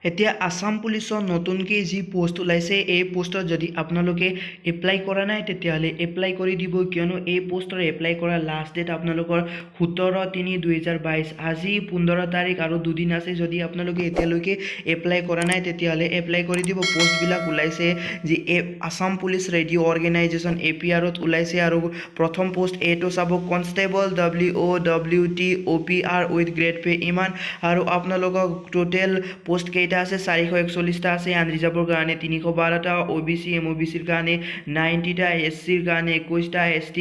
এতিয়া আসাম পুলিচৰ নতুনকৈ যি পোষ্ট ওলাইছে এই পোষ্টত যদি আপোনালোকে এপ্লাই কৰা নাই তেতিয়াহ'লে এপ্লাই কৰি দিব, কিয়নো এই পোষ্টৰ এপ্লাই কৰা লাষ্ট ডেট আপোনালোকৰ 17/3/2022 আজি 15 তাৰিখ আৰু দুদিন আছে। যদি আপোনালোকে এতিয়ালৈকে এপ্লাই কৰা নাই তেতিয়াহ'লে এপ্লাই কৰি দিব। পোষ্টবিলাক ওলাইছে যি আসাম পুলিচ ৰেডিঅ' অৰ্গেনাইজেশ্যন APRত ওলাইছে আৰু প্ৰথম পোষ্ট এইটো চাব constable WOWT OPR with grade pay ইমান আৰু আপোনালোকক টোটেল পোষ্ট কেইটা আছে 441টা আছে। আনৰিজাৰ্ভৰ কাৰণে 312টা, OBC MOBCৰ কাৰণে 90টা, SCৰ কাৰণে 21টা, ST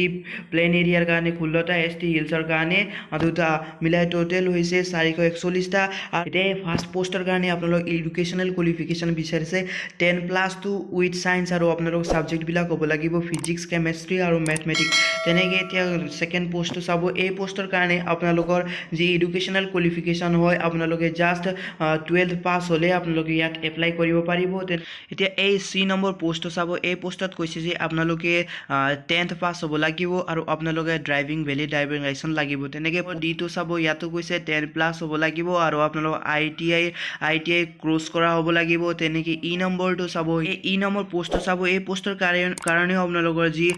প্লেন এৰিয়াৰ কাৰণে 16টা, ST হিলছৰ কাৰণে 2টা, মিলাই টোটেল হৈছে 441টা। এতিয়া ফাৰ্ষ্ট পোষ্টৰ কাৰণে আপোনালোক এডুকেশ্যনেল কোৱালিফিকেশ্যন বিচাৰিছে 10+2 উইথ ছায়েন্স আৰু আপোনালোক ছাবজেক্টবিলাক হ'ব লাগিব ফিজিক্স, কেমেষ্ট্ৰি আৰু মেথমেটিক্স। তেনেকৈ এতিয়া ছেকেণ্ড পোষ্টটো চাব। এই পোষ্টৰ কাৰণে আপোনালোকৰ যি এডুকেশ্যনেল কোৱালিফিকেশ্যন হয় আপোনালোকে জাষ্ট 12 পাছ হ'লে আপোনালোকে ইয়াত এপ্লাই কৰিব পাৰিব। এতিয়া এই C নম্বৰ পোষ্টটো চাব। এই পোষ্টত কৈছে যে আপোনালোকে 10th পাছ হ'ব লাগিব আৰু আপোনালোকে ভেলিড ড্ৰাইভিং লাইচেন্স লাগিব। তেনেকৈ ডিটো চাব। ইয়াতো কৈছে 10+ হ'ব লাগিব আৰু আপোনালোক ITI ক্ৰছ কৰা হ'ব লাগিব। তেনেকৈ E নম্বৰটো চাব। এই E নম্বৰ পোষ্টটো চাব। এই পোষ্টৰ কাৰণেও আপোনালোকৰ যি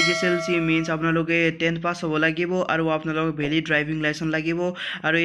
HSLC মিনছ আপোনালোকে 10th পাছ হ'ব লাগিব আৰু আপোনালোকক ভেলিড ড্ৰাইভিং লাইচেন্স লাগিব। আৰু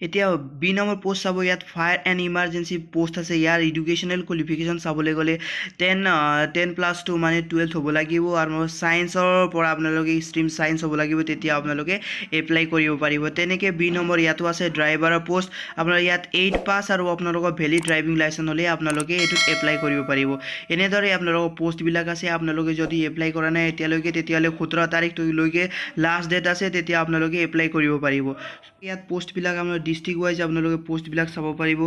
এতিয়া B নম্বৰ পোষ্ট চাব। ইয়াত ফায়াৰ এণ্ড ইমাৰ্জেঞ্চি পোষ্ট আছে। ইয়াৰ এডুকেশ্যনেল কোৱালিফিকেশ্যন চাবলৈ গ'লে 10+2 মানে 12 হ'ব লাগিব আৰু ছায়েন্সৰ পৰা আপোনালোকে ষ্ট্ৰীম ছায়েন্স হ'ব লাগিব, তেতিয়া আপোনালোকে এপ্লাই কৰিব পাৰিব। তেনেকৈ B নম্বৰ ইয়াতো আছে ড্ৰাইভাৰৰ পোষ্ট। আপোনাৰ ইয়াত 8 পাছ আৰু আপোনালোকৰ ভেলিড ড্ৰাইভিং লাইচেন্স হ'লে আপোনালোকে এইটোত এপ্লাই কৰিব পাৰিব। এনেদৰে আপোনালোকৰ পোষ্টবিলাক আছে। আপোনালোকে যদি এপ্লাই কৰা নাই এতিয়ালৈকে তেতিয়াহ'লে 17 তাৰিখলৈকে লাষ্ট ডেট আছে, তেতিয়া আপোনালোকে এপ্লাই কৰিব পাৰিব। ইয়াত পোষ্টবিলাক আপোনাৰ ডিষ্ট্ৰিক্ট ৱাইজ আপোনালোকে পোষ্টবিলাক চাব পাৰিব।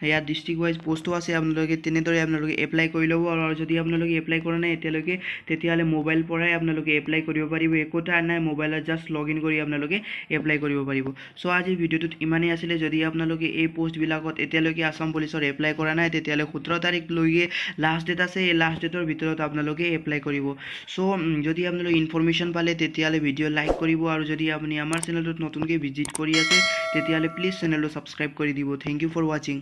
ইয়াত ডিষ্ট্ৰিক্ট ৱাইজ পোষ্টো আছে। আপোনালোকে তেনেদৰে আপোনালোকে এপ্লাই কৰি ল'ব আৰু যদি আপোনালোকে এপ্লাই কৰা নাই এতিয়ালৈকে তেতিয়াহ'লে মোবাইল পৰাই আপোনালোকে এপ্লাই কৰিব পাৰিব। একোটা নাই, মোবাইলত জাষ্ট লগ ইন কৰি আপোনালোকে এপ্লাই কৰিব পাৰিব। চ' আজিৰ ভিডিঅ'টোত ইমানেই আছিলে। যদি আপোনালোকে এই পোষ্টবিলাকত এতিয়ালৈকে আসাম পুলিচৰ এপ্লাই কৰা নাই তেতিয়াহ'লে 17 তাৰিখলৈকে লাষ্ট ডেট আছে। এই লাষ্ট ডেটৰ ভিতৰত আপোনালোকে এপ্লাই কৰিব। চ' যদি আপোনালোকে ইনফৰমেশ্যন পালে তেতিয়াহ'লে ভিডিঅ' লাইক কৰিব আৰু যদি আপুনি আমাৰ চেনেলটোত নতুনকৈ ভিজিট কৰি আছে তেতিয়াহ'লে প্লিজ চেনেলটো ছাবস্ক্ৰাইব কৰি দিব। থেংক ইউ ফৰ ৱাচিং।